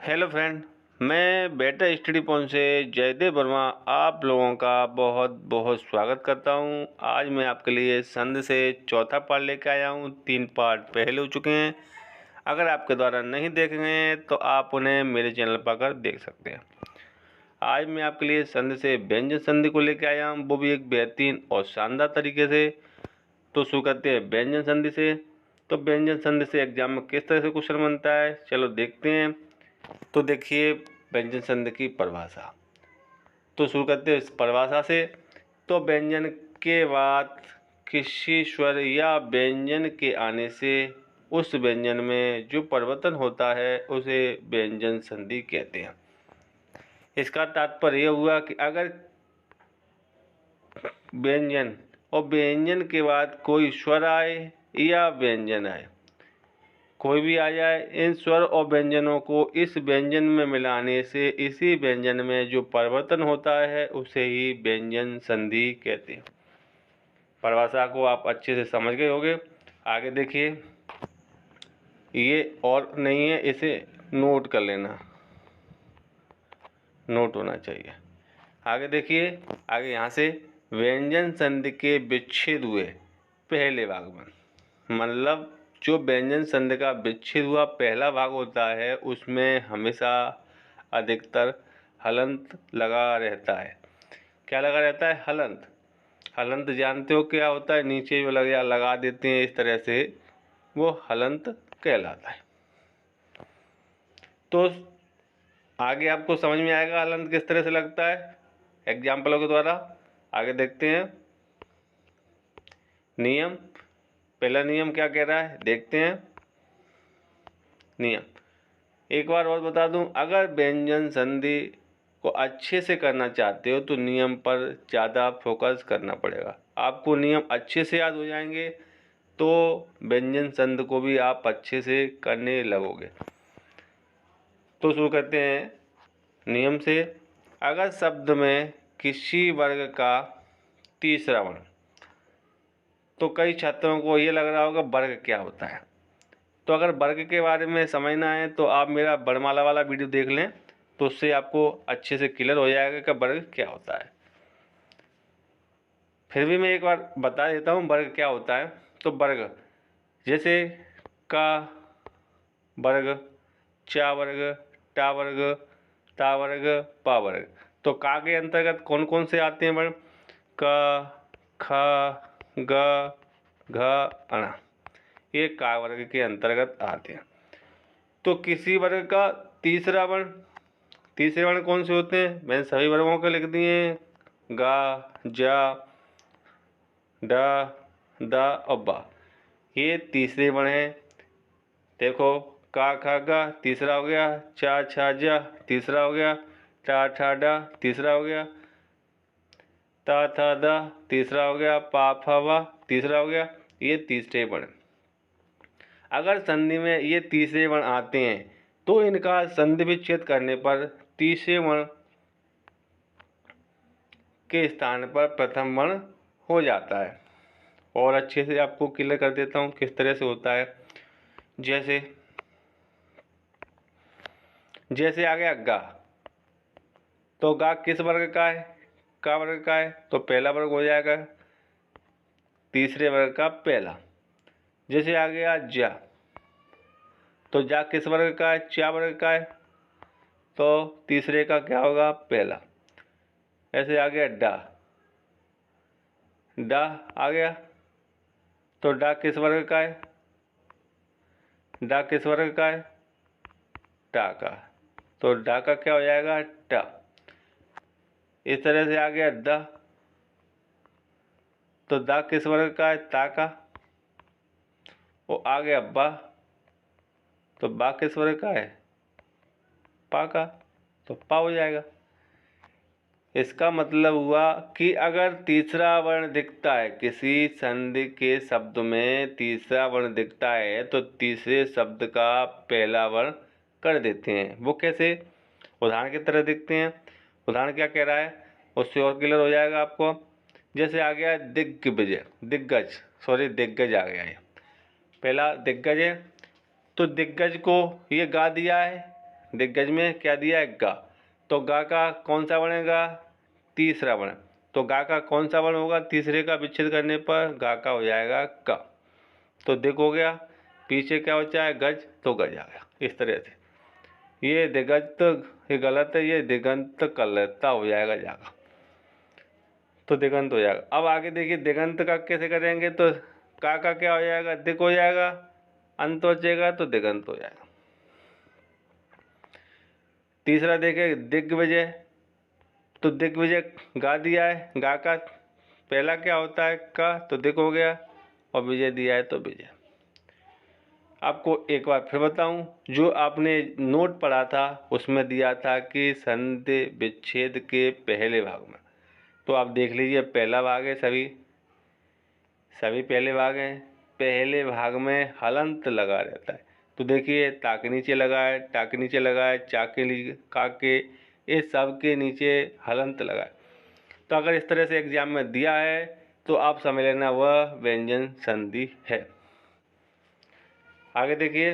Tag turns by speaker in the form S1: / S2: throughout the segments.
S1: Hello friend, मैं better study point से जयदेव वर्मा आप लोगों का बहुत बहुत स्वागत करता हूं। आज मैं आपके लिए संध से चौथा पार्ट लेकर आया हूं। 3 पार्ट पहले हो चुके हैं। अगर आपके द्वारा नहीं देखे गए हैं तो आप उन्हें मेरे चैनल पर आकर देख सकते हैं। आज मैं आपके लिए संध से व्यंजन संधि को लेकर आया हूँ, वो भी एक बेहतरीन और शानदार तरीके से। तो शुरू करते हैं व्यंजन संधि से। तो व्यंजन संधि से एग्जाम में किस तरह से क्वेश्चन बनता है, चलो देखते हैं। तो देखिए व्यंजन संधि की परिभाषा। तो शुरू करते हैं इस परिभाषा से। तो व्यंजन के बाद किसी स्वर या व्यंजन के आने से उस व्यंजन में जो परिवर्तन होता है उसे व्यंजन संधि कहते हैं। इसका तात्पर्य यह हुआ कि अगर व्यंजन और व्यंजन के बाद कोई स्वर आए या व्यंजन आए, कोई भी आ जाए, इन स्वर और व्यंजनों को इस व्यंजन में मिलाने से इसी व्यंजन में जो परिवर्तन होता है उसे ही व्यंजन संधि कहते हैं। परिभाषा को आप अच्छे से समझ गए होंगे। आगे देखिए, ये और नहीं है, इसे नोट कर लेना, नोट होना चाहिए। आगे देखिए, आगे यहाँ से व्यंजन संधि के विच्छेद हुए पहले भाग में, मतलब जो व्यंजन संधि का विच्छेद हुआ पहला भाग होता है उसमें हमेशा अधिकतर हलंत लगा रहता है। क्या लगा रहता है? हलंत। हलंत जानते हो क्या होता है? नीचे जो लगा देते हैं इस तरह से, वो हलंत कहलाता है। तो आगे आपको समझ में आएगा हलंत किस तरह से लगता है एग्जाम्पलों के द्वारा। आगे देखते हैं नियम। पहला नियम क्या कह रहा है देखते हैं। नियम एक बार और बता दूं, अगर व्यंजन संधि को अच्छे से करना चाहते हो तो नियम पर ज़्यादा फोकस करना पड़ेगा। आपको नियम अच्छे से याद हो जाएंगे तो व्यंजन संधि को भी आप अच्छे से करने लगोगे। तो शुरू करते हैं नियम से। अगर शब्द में किसी वर्ग का तीसरा वर्ण, तो कई छात्रों को ये लग रहा होगा वर्ग क्या होता है। तो अगर वर्ग के बारे में समझना है तो आप मेरा वर्णमाला वाला वीडियो देख लें, तो उससे आपको अच्छे से क्लियर हो जाएगा कि वर्ग क्या होता है। फिर भी मैं एक बार बता देता हूँ वर्ग क्या होता है। तो वर्ग जैसे का वर्ग, चा वर्ग, टा वर्ग, ता वर्ग, पा वर्ग। तो का के अंतर्गत कौन कौन से आते हैं वर्ण? क, ख, ग, घ, अण, ये का वर्ग के अंतर्गत आते हैं। तो किसी वर्ग का तीसरे वर्ण कौन से होते हैं? मैंने सभी वर्गों के लिख दिए हैं, गा, जा, डा, दा और बा, ये तीसरे वर्ण हैं। देखो का खा गा तीसरा हो गया, चा छा जा तीसरा हो गया, टा ठा डा तीसरा हो गया, ता था दा तीसरा हो गया, पा फा वा तीसरा हो गया। ये तीसरे वर्ण। अगर संधि में ये तीसरे वर्ण आते हैं तो इनका संधि विच्छेद करने पर तीसरे वर्ण के स्थान पर प्रथम वर्ण हो जाता है। और अच्छे से आपको क्लियर कर देता हूँ किस तरह से होता है। जैसे आ गया गा, तो गा किस वर्ग का है? का वर्ग का है, तो पहला वर्ग हो जाएगा तीसरे वर्ग का पहला। जैसे आ गया जा, तो जा किस वर्ग का है? चा वर्ग का है, तो तीसरे का क्या होगा? पहला। ऐसे आ गया डा, डा आ गया, तो डा किस वर्ग का है? डा किस वर्ग का है? टा का, तो डा का क्या हो जाएगा? टा। इस तरह से आ गया दा, तो दा किस वर्ग का है? ता का। वो आ गया बा, तो बा किस वर्ग का है? पा का, तो पा हो जाएगा। इसका मतलब हुआ कि अगर तीसरा वर्ण दिखता है, किसी संधि के शब्द में तीसरा वर्ण दिखता है तो तीसरे शब्द का पहला वर्ण कर देते हैं। वो कैसे? उदाहरण की तरह देखते हैं। उदाहरण क्या कह रहा है उससे और क्लियर हो जाएगा आपको। जैसे आ गया दिग्गज आ गया। ये पहला दिग्गज है, तो दिग्गज को ये गा दिया है, दिग्गज में क्या दिया है, गा। तो गा का कौन सा बनेगा, तीसरा वर्ण। तो गा का कौन सा वर्ण होगा, तीसरे का विच्छेद करने पर गा का हो जाएगा का। तो दिग हो गया, पीछे क्या बचा है, गज, तो गज आ गया। इस तरह से ये दिगंत, ये गलत है, ये दिगंत कलता हो जाएगा जागा, तो दिगंत हो जाएगा। अब आगे देखिए दिगंत का कैसे करेंगे, तो का क्या हो जाएगा, दिक हो जाएगा, अंत बचेगा तो दिगंत हो जाएगा। तीसरा देखे दिग्विजय, तो दिग्विजय गा दिया है, गा का पहला क्या होता है, का, तो दिक हो गया, और विजय दिया है तो विजय। आपको एक बार फिर बताऊं, जो आपने नोट पढ़ा था उसमें दिया था कि संधि विच्छेद के पहले भाग में, तो आप देख लीजिए पहला भाग है, सभी पहले भाग हैं। पहले भाग में हलंत लगा रहता है, तो देखिए ता के नीचे लगा है, टा के नीचे लगा है, चा के लिए का के, ये सब के नीचे हलंत लगा है। तो अगर इस तरह से एग्जाम में दिया है तो आप समझ लेना वह व्यंजन संधि है। आगे देखिए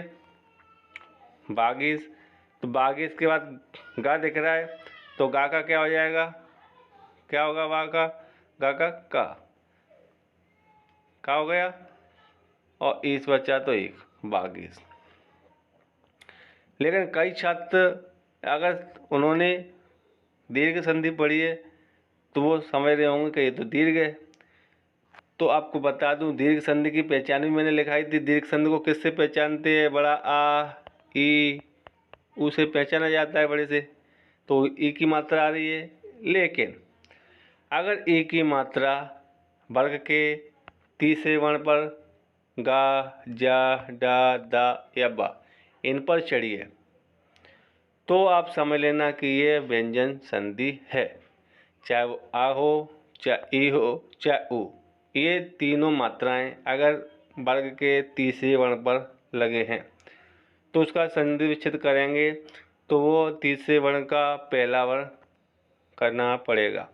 S1: बागीस, तो बागीस के बाद गा दिख रहा है, तो गा का क्या हो जाएगा, क्या होगा, गा का, गा का हो गया, और ईस बचा तो एक, बागीस। लेकिन कई छात्र अगर उन्होंने दीर्घ संधि पढ़ी है तो वो समझ रहे होंगे कि ये तो दीर्घ है। तो आपको बता दूं दीर्घ संधि की पहचान भी मैंने लिखाई थी। दीर्घ संधि को किससे पहचानते हैं, बड़ा आ, ई, ऊ से पहचाना जाता है बड़े से, तो ई की मात्रा आ रही है। लेकिन अगर ई की मात्रा वर्ग के तीसरे वर्ण पर गा, जा, डा, दा या बा इन पर चढ़ी है तो आप समझ लेना कि ये व्यंजन संधि है, चाहे वो आ हो, चाहे ई हो, चाहे ऊ। ये तीनों मात्राएं अगर वर्ग के तीसरे वर्ण पर लगे हैं तो उसका संधि विच्छेद करेंगे तो वो तीसरे वर्ण का पहला वर्ण करना पड़ेगा,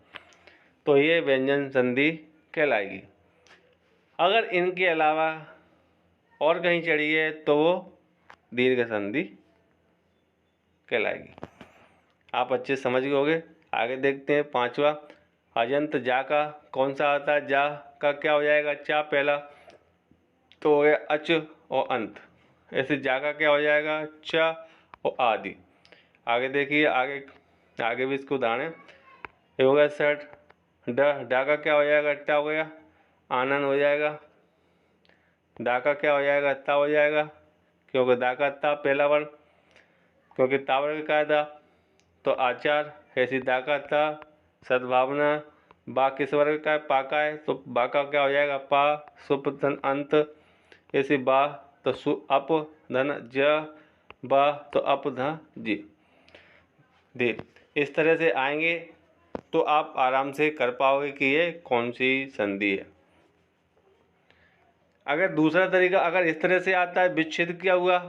S1: तो ये व्यंजन संधि कहलाएगी। अगर इनके अलावा और कहीं चढ़ी है तो वो दीर्घ संधि कहलाएगी। आप अच्छे समझ गए होंगे। आगे देखते हैं पांचवा, अजंत जा का कौन सा आता है, जा का क्या हो जाएगा, चा पहला तो हो गया अच और अंत। ऐसे जा का क्या हो जाएगा, चा और आदि। आगे देखिए आगे भी इसको उदाहरण ये हो गया सेट, डा का क्या हो जाएगा, टा हो गया, आनंद हो जाएगा। दा का क्या हो जाएगा, ता हो जाएगा, क्योंकि दा का ता पहला वर्ण, क्योंकि ता वर्ग का था तो आचार। ऐसी दा का ता सद्भावना, बा किस वर्ग का है, पा का है, तो बा का क्या हो जाएगा, पा, सुप धन अंत। ऐसी बा तो सु अप धन ज, बा तो अप ध जी दे। इस तरह से आएंगे तो आप आराम से कर पाओगे कि ये कौन सी संधि है। अगर दूसरा तरीका अगर इस तरह से आता है विच्छेद किया हुआ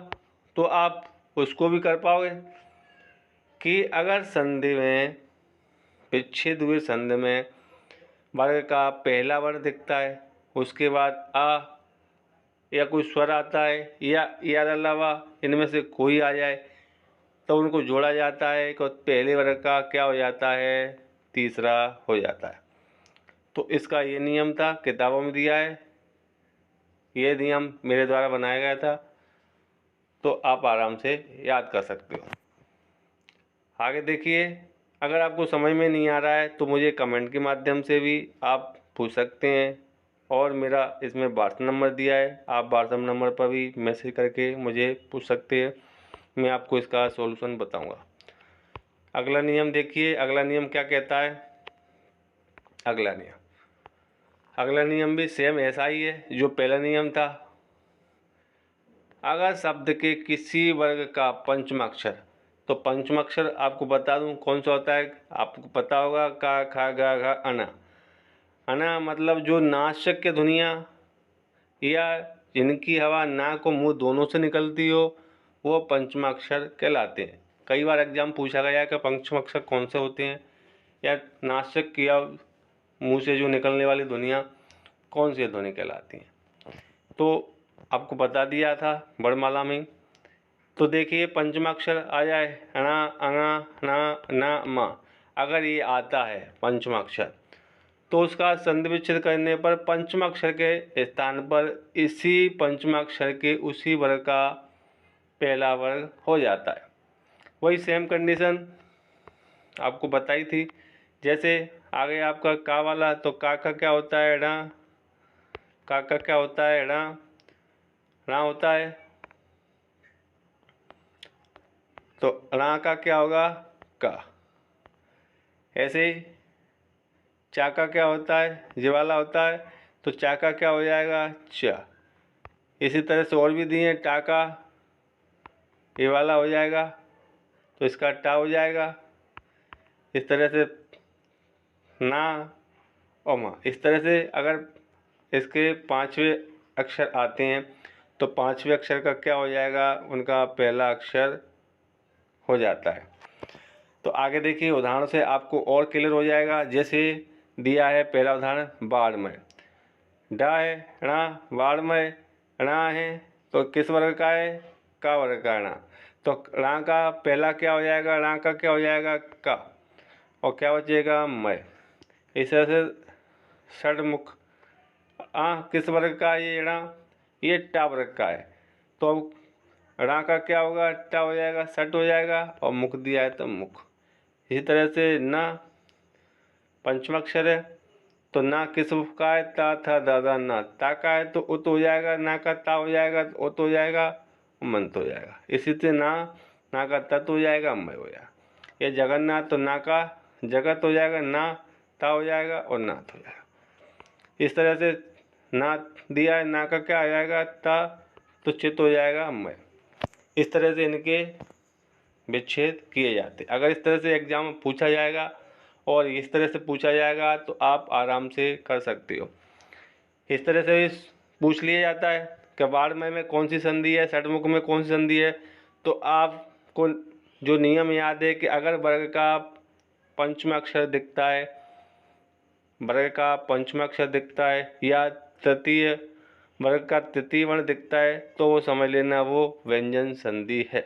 S1: तो आप उसको भी कर पाओगे कि अगर संधि में विच्छेद हुए संधि में वर्ग का पहला वर्ण दिखता है, उसके बाद आ या कोई स्वर आता है या अलावा इनमें से कोई आ जाए तो उनको जोड़ा जाता है कि पहले वर्ग का क्या हो जाता है, तीसरा हो जाता है। तो इसका ये नियम था, किताबों में दिया है, ये नियम मेरे द्वारा बनाया गया था, तो आप आराम से याद कर सकते हो। आगे देखिए अगर आपको समझ में नहीं आ रहा है तो मुझे कमेंट के माध्यम से भी आप पूछ सकते हैं, और मेरा इसमें व्हाट्सएप नंबर दिया है, आप व्हाट्सएप नंबर पर भी मैसेज करके मुझे पूछ सकते हैं, मैं आपको इसका सॉल्यूशन बताऊंगा। अगला नियम देखिए, अगला नियम क्या कहता है। अगला नियम भी सेम ऐसा ही है जो पहला नियम था। अगर शब्द के किसी वर्ग का पंचम अक्षर, तो पंचम अक्षर आपको बता दूं कौन सा होता है, आपको पता होगा का, खा, गा, घा, अना। अना मतलब जो नासिक के ध्वनियाँ या जिनकी हवा नाक और मुंह दोनों से निकलती हो वो पंचम अक्षर कहलाते हैं। कई बार एग्जाम पूछा गया है कि पंचम अक्षर कौन से होते हैं, या नासिक या मुंह से जो निकलने वाली ध्वनियाँ कौन सी ध्वनि कहलाती हैं। तो आपको बता दिया था वर्णमाला में तो देखिए पंचम अक्षर आ जाए अणा अणा ना ना मा, अगर ये आता है पंचम अक्षर तो उसका संधि विच्छेद करने पर पंचम अक्षर के स्थान पर इसी पंचम अक्षर के उसी वर्ग का पहला वर्ग हो जाता है। वही सेम कंडीशन आपको बताई थी। जैसे आगे आपका का वाला, तो का क्या होता है णा, का क्या होता है णा, णा होता है, तो णा का क्या होगा का। ऐसे ही चा का क्या होता है, जे वाला होता है, तो चा का क्या हो जाएगा चा। इसी तरह से और भी दिए, टा का ये वाला हो जाएगा तो इसका टा हो जाएगा। इस तरह से ना और माँ, इस तरह से अगर इसके पांचवें अक्षर आते हैं तो पांचवें अक्षर का क्या हो जाएगा, उनका पहला अक्षर हो जाता है। तो आगे देखिए उदाहरण से आपको और क्लियर हो जाएगा। जैसे दिया है पहला उदाहरण बाड़मय, डा है णा, बाड़मय णा है तो किस वर्ग का है, का वर्ग का णा। तो णा का पहला क्या हो जाएगा, णा का क्या हो जाएगा का, और क्या बचेगा मय। इस तरह से षडमुख किस वर्ग का है ये णा, ये टा वर्ग का है, तो णा का क्या होगा टा हो जाएगा, सट हो जाएगा, और मुख दिया है तो मुख। इसी तरह से ना पंचम अक्षर है तो ना किस का है, ता था दादा ना, ता का है तो उत हो जाएगा, ना का ता हो जाएगा तो उत हो जाएगा, मंत हो जाएगा। इसी से ना का तत् हो जाएगा, मय हो जाएगा। ये जगन्नाथ तो ना का जगत हो जाएगा, ना ता हो जाएगा और नाथ हो जाएगा। इस तरह से ना दिया है, ना का क्या आ जाएगा ता, तो चित हो जाएगा मय। इस तरह से इनके विच्छेद किए जाते। अगर इस तरह से एग्जाम में पूछा जाएगा और इस तरह से पूछा जाएगा तो आप आराम से कर सकते हो। इस तरह से पूछ लिया जाता है कि बाड़मय में कौन सी संधि है, षडमुख में कौन सी संधि है। तो आपको जो नियम याद है कि अगर वर्ग का पंचम अक्षर दिखता है, वर्ग का पंचम अक्षर दिखता है या तृतीय वर्ग का तृतीय वर्ण दिखता है तो वो समझ लेना वो व्यंजन संधि है।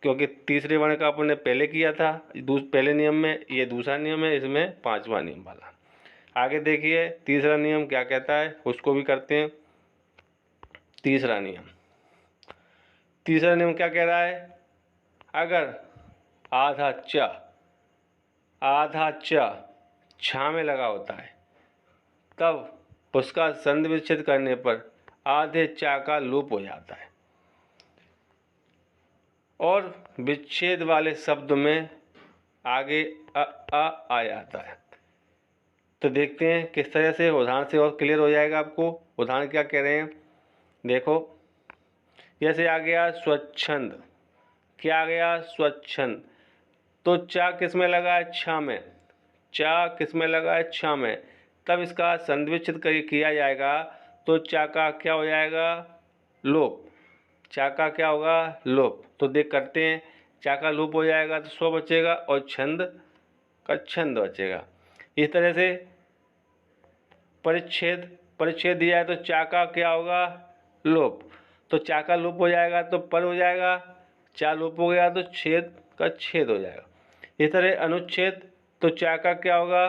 S1: क्योंकि तीसरे वर्ण का अपन ने पहले किया था पहले नियम में, ये दूसरा नियम है, इसमें पांचवा नियम वाला। आगे देखिए तीसरा नियम क्या कहता है, उसको भी करते हैं। तीसरा नियम क्या कह रहा है, अगर आधा च छा में लगा होता है तब उसका संधि विच्छेद करने पर आधे चा का लोप हो जाता है और विच्छेद वाले शब्द में आगे आ जाता है। तो देखते हैं किस तरह से, उदाहरण से और क्लियर हो जाएगा आपको। उदाहरण क्या कह रहे हैं, देखो जैसे आ गया स्वच्छंद, क्या आ गया स्वच्छंद, तो चा किस में लगा है छा में, चा किस में लगा है छा में, तब इसका संधि विच्छेद किया जाएगा तो चा का क्या हो जाएगा लोप, चा का क्या होगा लोप। तो देख करते हैं, चा का लोप हो जाएगा तो स्व बचेगा और छंद का छंद बचेगा। इस तरह से परिच्छेद दिया है तो चा का क्या होगा लोप, तो चा का लोप हो जाएगा तो पर हो जाएगा, चा लोप हो गया तो छेद का छेद हो जाएगा। इस तरह अनुच्छेद तो चा का क्या होगा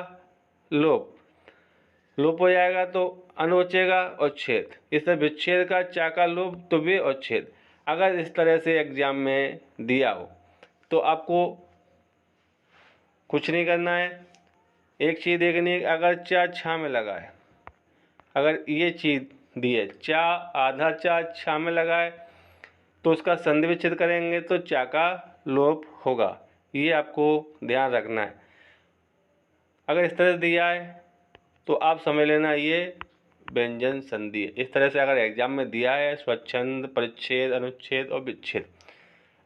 S1: लोप हो जाएगा तो अनु बचेगा और छेद। इस तरह विच्छेद का चा का लोप तो वे और छेद। अगर इस तरह से एग्जाम में दिया हो तो आपको कुछ नहीं करना है, एक चीज़ देखनी है, अगर चा छा में लगा है, अगर ये चीज़ दी है चा आधा चा छा में लगा है तो उसका संधि विच्छेद करेंगे तो चा का लोप होगा, ये आपको ध्यान रखना है। अगर इस तरह से दिया है तो आप समझ लेना ये व्यंजन संधि है। इस तरह से अगर एग्जाम में दिया है स्वच्छंद, परिच्छेद, अनुच्छेद और विच्छेद,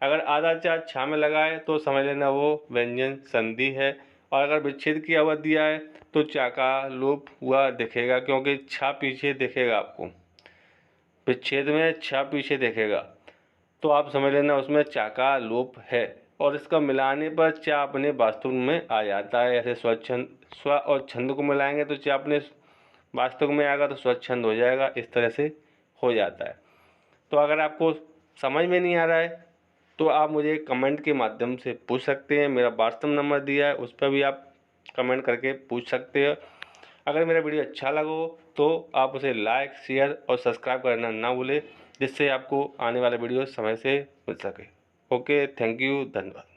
S1: अगर आधा चा छा में लगा है तो समझ लेना वो व्यंजन संधि है। और अगर विच्छेद किया हुआ दिया है तो चा का लोप हुआ दिखेगा, क्योंकि छा पीछे दिखेगा आपको, विच्छेद में छा पीछे दिखेगा तो आप समझ लेना उसमें चा का लोप है। और इसका मिलाने पर चा अपने वास्तव में आ जाता है। ऐसे स्व और छंद को मिलाएंगे तो चा अपने वास्तव में आएगा तो स्वच्छंद हो जाएगा, इस तरह से हो जाता है। तो अगर आपको समझ में नहीं आ रहा है तो आप मुझे कमेंट के माध्यम से पूछ सकते हैं। मेरा व्हाट्सएप नंबर दिया है, उस पर भी आप कमेंट करके पूछ सकते हैं। अगर मेरा वीडियो अच्छा लगा तो आप उसे लाइक, शेयर और सब्सक्राइब करना ना भूलें, जिससे आपको आने वाला वीडियो समय से मिल सके। ओके, थैंक यू, धन्यवाद।